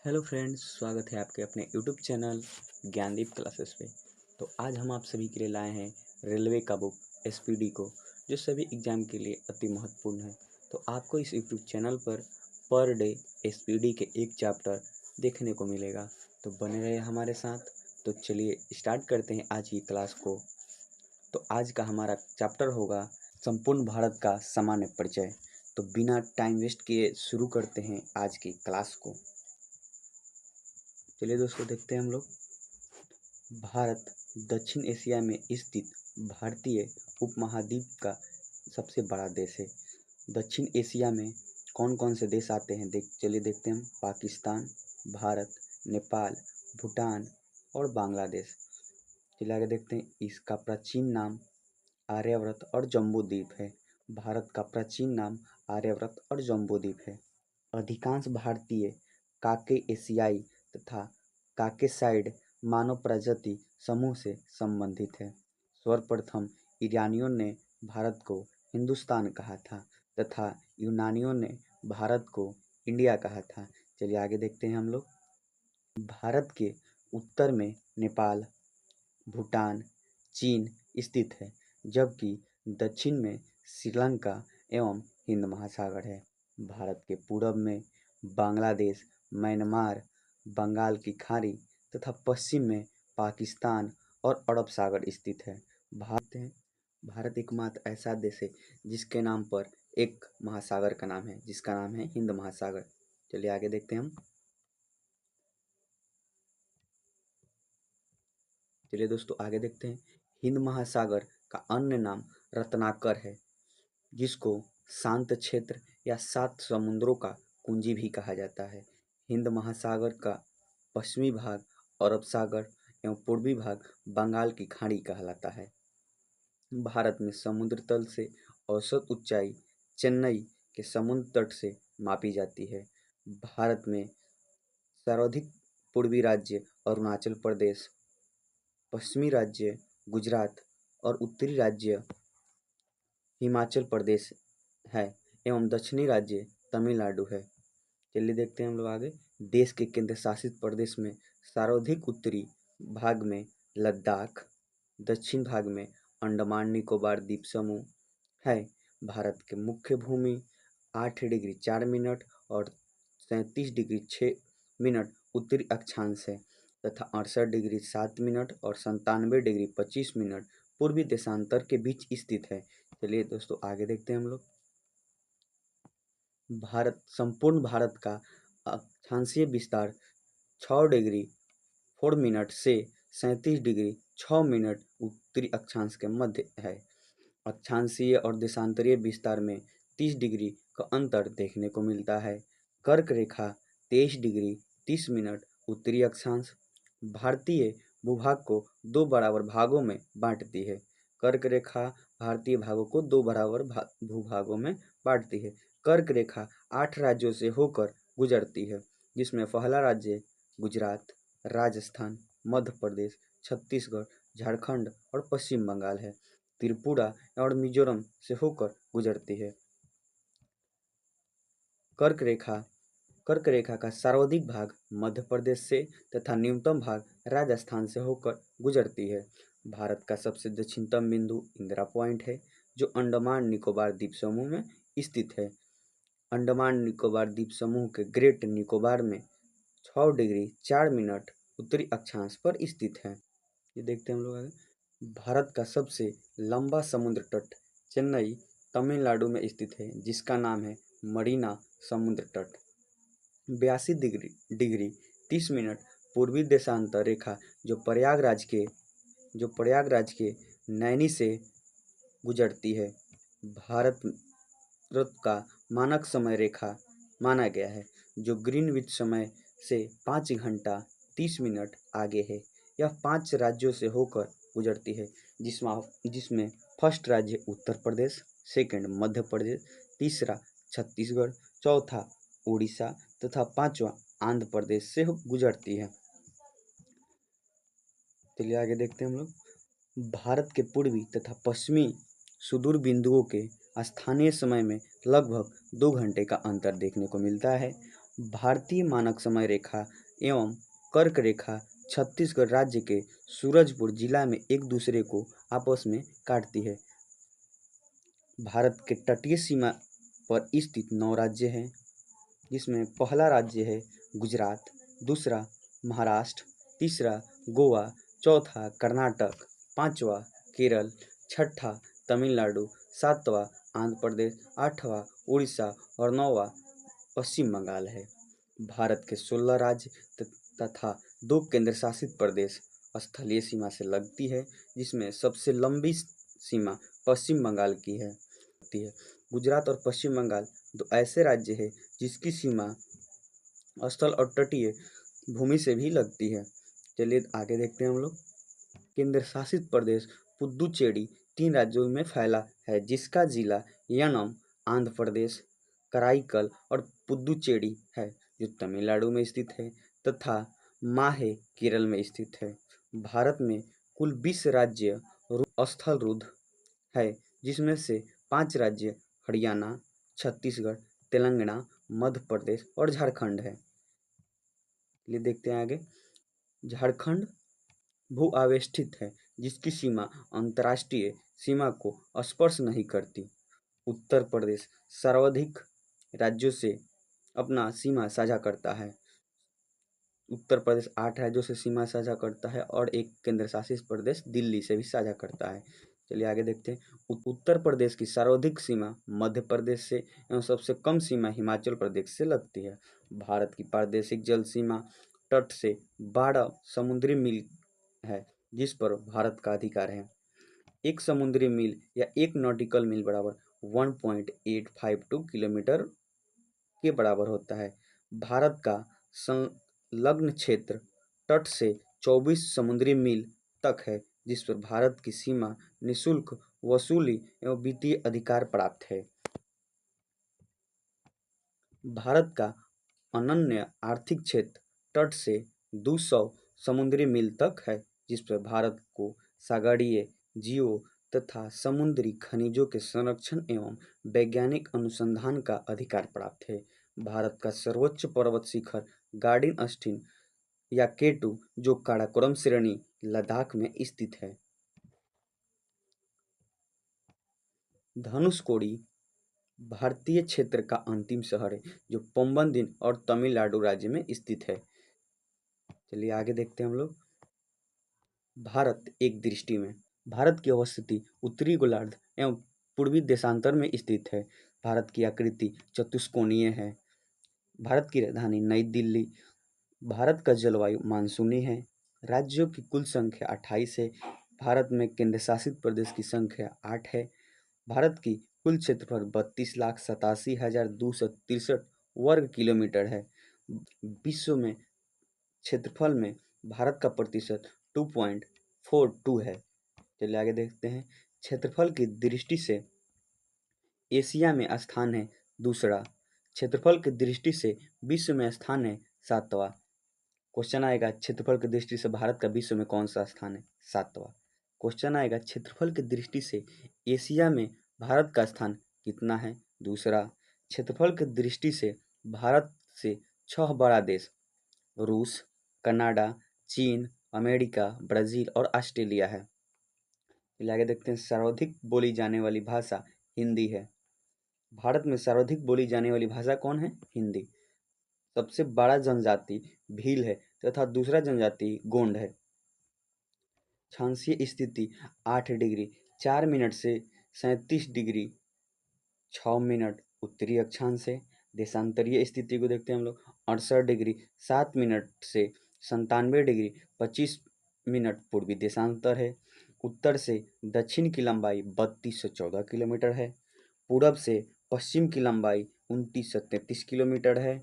Hello friends, स्वागत है आपके अपने यूट्यूब चैनल ज्ञानदीप क्लासेस पे। तो आज हम आप सभी के लिए लाए हैं रेलवे का बुक एसपीडी को, जो सभी एग्ज़ाम के लिए अति महत्वपूर्ण है। तो आपको इस YouTube channel per day SPD के एक चैप्टर देखने को मिलेगा। तो बने रहे हमारे साथ। तो चलिए स्टार्ट करते हैं आज की क्लास को। तो आज का हमारा चैप्टर होगा संपूर्ण भारत का सामान्य परिचय। तो बिना टाइम वेस्ट किए शुरू करते हैं आज की क्लास को। चलिए दोस्तों, देखते हैं हम लोग। भारत दक्षिण एशिया में स्थित भारतीय उपमहाद्वीप का सबसे बड़ा देश है। दक्षिण एशिया में कौन कौन से देश आते हैं चलिए देखते हैं हम। पाकिस्तान, भारत, नेपाल, भूटान और बांग्लादेश। चलिए आगे देखते हैं। इसका प्राचीन नाम आर्यावर्त और जम्बू द्वीप है। भारत का प्राचीन नाम आर्यावर्त और जम्बू द्वीप है। अधिकांश भारतीय काके एशियाई तथा काकेसाइड मानव प्रजाति समूह से संबंधित है। सर्वप्रथम ईरानियों ने भारत को हिंदुस्तान कहा था तथा यूनानियों ने भारत को इंडिया कहा था। चलिए आगे देखते हैं हम लोग। भारत के उत्तर में नेपाल, भूटान, चीन स्थित है, जबकि दक्षिण में श्रीलंका एवं हिंद महासागर है। भारत के पूरब में बांग्लादेश, म्यांमार, बंगाल की खाड़ी तथा पश्चिम में पाकिस्तान और अरब सागर स्थित है। भारत एकमात्र ऐसा देश है जिसके नाम पर एक महासागर का नाम है, जिसका नाम है हिंद महासागर। चलिए आगे देखते हैं हम। चलिए दोस्तों आगे देखते हैं। हिंद महासागर का अन्य नाम रत्नाकर है, जिसको शांत क्षेत्र या 7 समुद्रों का कुंजी भी कहा जाता है। हिंद महासागर का पश्चिमी भाग अरब सागर एवं पूर्वी भाग बंगाल की खाड़ी कहलाता है। भारत में समुद्र तल से औसत ऊंचाई चेन्नई के समुद्र तट से मापी जाती है। भारत में सर्वाधिक पूर्वी राज्य अरुणाचल प्रदेश, पश्चिमी राज्य गुजरात और उत्तरी राज्य हिमाचल प्रदेश है एवं दक्षिणी राज्य तमिलनाडु है। चलिए देखते हैं हम लोग आगे। देश के केंद्र शासित प्रदेश में सर्वाधिक उत्तरी भाग में लद्दाख, दक्षिण भाग में अंडमान निकोबार द्वीप समूह है। भारत के मुख्य भूमि 8 डिग्री 4 मिनट और 37 डिग्री 6 मिनट उत्तरी अक्षांश है तथा 68 डिग्री 7 मिनट और 97 डिग्री 25 मिनट पूर्वी देशांतर के बीच स्थित है। चलिए दोस्तों आगे देखते हैं हम लोग। संपूर्ण भारत का अक्षांशीय विस्तार 6 डिग्री 4 मिनट से 37 डिग्री 6 मिनट उत्तरी अक्षांश के मध्य है। अक्षांशीय और देशांतरीय विस्तार में 30 डिग्री का अंतर देखने को मिलता है। कर्क रेखा 23 डिग्री 30 मिनट उत्तरी अक्षांश भारतीय भूभाग को 2 बराबर भागों में बांटती है। कर्क रेखा भारतीय भागों को 2 बराबर भूभागों में बांटती है। कर्क रेखा 8 राज्यों से होकर गुजरती है, जिसमें पहला राज्य गुजरात, राजस्थान, मध्य प्रदेश, छत्तीसगढ़, झारखंड और पश्चिम बंगाल है। त्रिपुरा और मिजोरम से होकर गुजरती है। कर्क रेखा का सर्वाधिक भाग मध्य प्रदेश से तथा न्यूनतम भाग राजस्थान से होकर गुजरती है। भारत का सबसे दक्षिणतम बिंदु इंदिरा पॉइंट है, जो अंडमान निकोबार द्वीप समूह में स्थित है। अंडमान निकोबार द्वीप समूह के ग्रेट निकोबार में 6 डिग्री 4 मिनट उत्तरी अक्षांश पर स्थित है। ये देखते हैं हम लोग आगे। भारत का सबसे लंबा समुद्र तट चेन्नई तमिलनाडु में स्थित है, जिसका नाम है मरीना समुद्र तट। 82 डिग्री 30 मिनट पूर्वी देशांतर रेखा जो प्रयागराज के नैनी से गुजरती है, भारत का मानक समय रेखा माना गया है, जो ग्रीनविच समय से 5 घंटा 30 मिनट आगे है। यह 5 राज्यों से होकर गुजरती है, जिसमें फर्स्ट राज्य उत्तर प्रदेश, सेकंड मध्य प्रदेश, तीसरा छत्तीसगढ़, चौथा उड़ीसा तथा पांचवा आंध्र प्रदेश से गुजरती है। चलिए आगे देखते हैं हम लोग। भारत के पूर्वी तथा पश्चिमी सुदूर बिंदुओं के स्थानीय समय में लगभग 2 घंटे का अंतर देखने को मिलता है। भारतीय मानक समय रेखा एवं कर्क रेखा छत्तीसगढ़ राज्य के सूरजपुर जिला में एक दूसरे को आपस में काटती है। भारत के तटीय सीमा पर स्थित 9 राज्य हैं, जिसमें पहला राज्य है गुजरात, दूसरा महाराष्ट्र, तीसरा गोवा, चौथा कर्नाटक, पांचवा केरल, छठा तमिलनाडु, सातवां आंध्र प्रदेश, आठवां उड़ीसा और नौवां पश्चिम बंगाल है। भारत के 16 राज्य तथा 2 केंद्र शासित प्रदेश स्थलीय सीमा से लगती है, जिसमें सबसे लंबी सीमा पश्चिम बंगाल की है। गुजरात और पश्चिम बंगाल 2 ऐसे राज्य हैं जिसकी सीमा स्थल और तटीय भूमि से भी लगती है। चलिए आगे देखते हैं हम लोग। केंद्र शासित प्रदेश पुदुचेरी 3 राज्यों में फैला है, जिसका जिला यनम आंध्र प्रदेश, कराईकल और पुदुचेरी है जो तमिलनाडु में स्थित है, तथा माहे केरल में स्थित है। भारत में कुल 20 राज्य स्थल रुद्ध है, जिसमें से 5 राज्य हरियाणा, छत्तीसगढ़, तेलंगाना, मध्य प्रदेश और झारखंड है। ये देखते हैं आगे। झारखंड भू आवेष्टित है, जिसकी सीमा अंतर्राष्ट्रीय सीमा को स्पर्श नहीं करती। उत्तर प्रदेश सर्वाधिक राज्यों से अपना सीमा साझा करता है। उत्तर प्रदेश 8 राज्यों से सीमा साझा करता है और एक केंद्र शासित प्रदेश दिल्ली से भी साझा करता है। चलिए आगे देखते हैं। उत्तर प्रदेश की सर्वाधिक सीमा मध्य प्रदेश से एवं सबसे कम सीमा हिमाचल प्रदेश से लगती है। भारत की प्रादेशिक जल सीमा तट से 12 समुद्री मील है, जिस पर भारत का अधिकार है। एक समुद्री मील या एक नॉटिकल मील बराबर 1.852 किलोमीटर के बराबर होता है। भारत का संलग्न क्षेत्र तट से 24 समुद्री मील तक है, जिस पर भारत की सीमा निःशुल्क वसूली एवं वित्तीय अधिकार प्राप्त है। भारत का अनन्य आर्थिक क्षेत्र तट से 200 समुद्री मील तक है, जिस पर भारत को सागरीय जीवों तथा समुद्री खनिजों के संरक्षण एवं वैज्ञानिक अनुसंधान का अधिकार प्राप्त है। भारत का सर्वोच्च पर्वत शिखर गार्डिन अस्टीन या केटू, जो काराकोरम श्रेणी लद्दाख में स्थित है। धनुषकोडी भारतीय क्षेत्र का अंतिम शहर है, जो पंबन दिन और तमिलनाडु राज्य में स्थित है। चलिए आगे देखते हैं हम लोग। भारत एक दृष्टि में। भारत की अवस्थिति उत्तरी गोलार्ध एवं पूर्वी देशांतर में स्थित है। भारत की आकृति चतुष्कोणीय है। भारत की राजधानी नई दिल्ली। भारत का जलवायु मानसूनी है। राज्यों की कुल संख्या 28 है। भारत में केंद्र शासित प्रदेश की संख्या 8 है। भारत की कुल क्षेत्रफल 32,87,263 वर्ग किलोमीटर है। विश्व में क्षेत्रफल में भारत का प्रतिशत 2.42 है। चलिए आगे देखते हैं। क्षेत्रफल की दृष्टि से एशिया में स्थान है दूसरा। क्षेत्रफल की दृष्टि से विश्व में स्थान है 7वां। क्वेश्चन आएगा क्षेत्रफल की दृष्टि से भारत का विश्व में कौन सा स्थान है? 7वां। क्वेश्चन आएगा क्षेत्रफल की दृष्टि से एशिया में भारत का स्थान कितना है? दूसरा। क्षेत्रफल की दृष्टि से भारत से 6 बड़ा देश रूस, कनाडा, चीन, अमेरिका, ब्राज़ील और ऑस्ट्रेलिया है। चलिए आगे देखते हैं। सर्वाधिक बोली जाने वाली भाषा हिंदी है। भारत में सर्वाधिक बोली जाने वाली भाषा कौन है? हिंदी। सबसे बड़ा जनजाति भील है तथा दूसरा जनजाति गोंड है। अक्षांशीय स्थिति 8 डिग्री 4 मिनट से 37 डिग्री 6 मिनट उत्तरी अक्षांश है। देशांतरीय स्थिति को देखते हैं हम लोग। 68 डिग्री 7 मिनट से 97 डिग्री 25 मिनट पूर्वी देशांतर है। उत्तर से दक्षिण की लंबाई 3214 किलोमीटर है। पूरब से पश्चिम की लंबाई 2933 किलोमीटर है।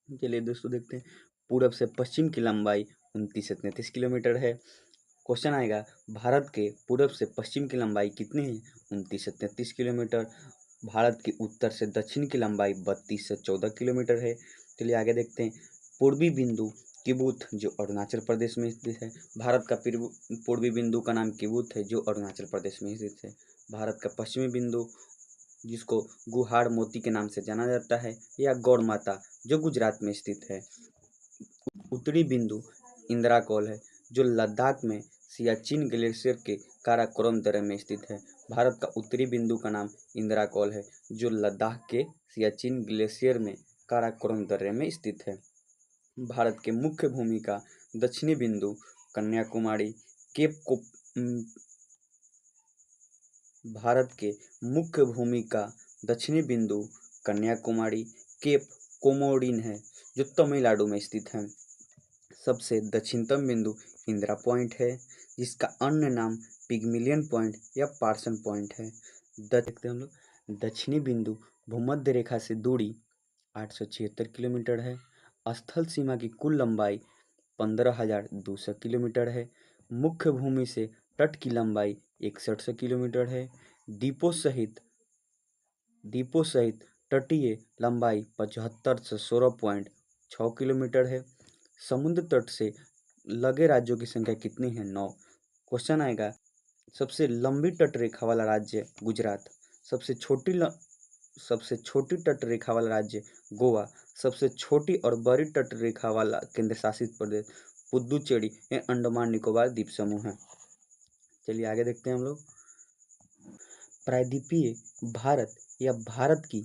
चलिए दोस्तों देखते हैं। पूरब से पश्चिम की लंबाई 2933 किलोमीटर है। क्वेश्चन आएगा भारत के पूरब से पश्चिम की लंबाई कितनी है? 2933 किलोमीटर। भारत की उत्तर से दक्षिण की लंबाई 3214 किलोमीटर है। चलिए आगे देखते हैं। पूर्वी बिंदु किबुत, जो अरुणाचल प्रदेश में स्थित है। भारत का पूर्वी बिंदु का नाम किबुत है, जो अरुणाचल प्रदेश में स्थित है। भारत का पश्चिमी बिंदु जिसको गुहार मोती के नाम से जाना जाता है, या गौड़ माता जो गुजरात में स्थित है। उत्तरी बिंदु इंदिरा कॉल है जो लद्दाख में सियाचिन ग्लेशियर के काराकोरम दर्रे में स्थित है। भारत का उत्तरी बिंदु का नाम इंदिरा कॉल है जो लद्दाख के सियाचिन ग्लेशियर में काराकोरम दर्रे में स्थित है। भारत के मुख्य भूमि का दक्षिणी बिंदु कन्याकुमारी केप को भारत के मुख्य भूमि का दक्षिणी बिंदु कन्याकुमारी केप कोमोडिन है जो तमिलनाडु में स्थित है। सबसे दक्षिणतम बिंदु इंदिरा पॉइंट है जिसका अन्य नाम पिग्मिलियन पॉइंट या पार्सन पॉइंट है। देखते हम लोग दक्षिणी बिंदु भूमध्य रेखा से दूरी 876 किलोमीटर है। स्थल सीमा की कुल लंबाई 15,200 किलोमीटर है। मुख्य भूमि से तट की लंबाई 6100 किलोमीटर है। द्वीपों सहित तटीय लंबाई 75 से 16.6 किलोमीटर है। समुद्र तट से लगे राज्यों की संख्या कितनी है? 9। क्वेश्चन आएगा सबसे लंबी तट रेखा वाला राज्य गुजरात, सबसे छोटी तट रेखा वाला राज्य गोवा, सबसे छोटी और बड़ी तट रेखा वाला केंद्र शासित प्रदेश पुदुचेरी ये अंडमान निकोबार द्वीप समूह है। चलिए आगे देखते हैं हम लोग। प्रायद्वीपीय भारत या भारत की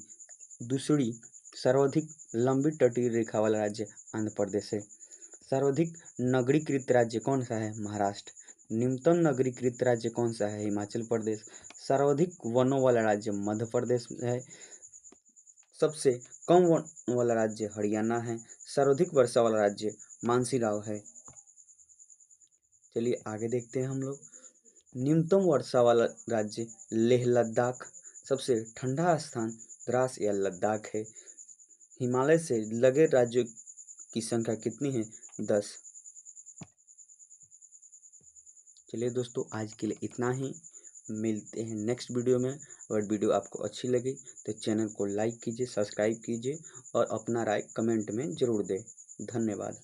दूसरी सर्वाधिक लंबी तटीय रेखा वाला राज्य आंध्र प्रदेश है। सर्वाधिक नगरीकृत राज्य कौन सा है? महाराष्ट्र। निम्नतम नगरीकृत राज्य कौन सा है? हिमाचल प्रदेश। सर्वाधिक वनों वाला राज्य मध्य प्रदेश है। सबसे कम वन वाला राज्य हरियाणा है। सर्वाधिक वर्षा वाला राज्य मानसीराव है। चलिए आगे देखते हैं हम लोग। न्यूनतम वर्षा वाला राज्य लेह लद्दाख। सबसे ठंडा स्थान द्रास या लद्दाख है। हिमालय से लगे राज्यों की संख्या कितनी है? 10। चलिए दोस्तों आज के लिए इतना ही, मिलते हैं नेक्स्ट वीडियो में। अगर वीडियो आपको अच्छी लगी तो चैनल को लाइक कीजिए, सब्सक्राइब कीजिए और अपना राय कमेंट में ज़रूर दें। धन्यवाद।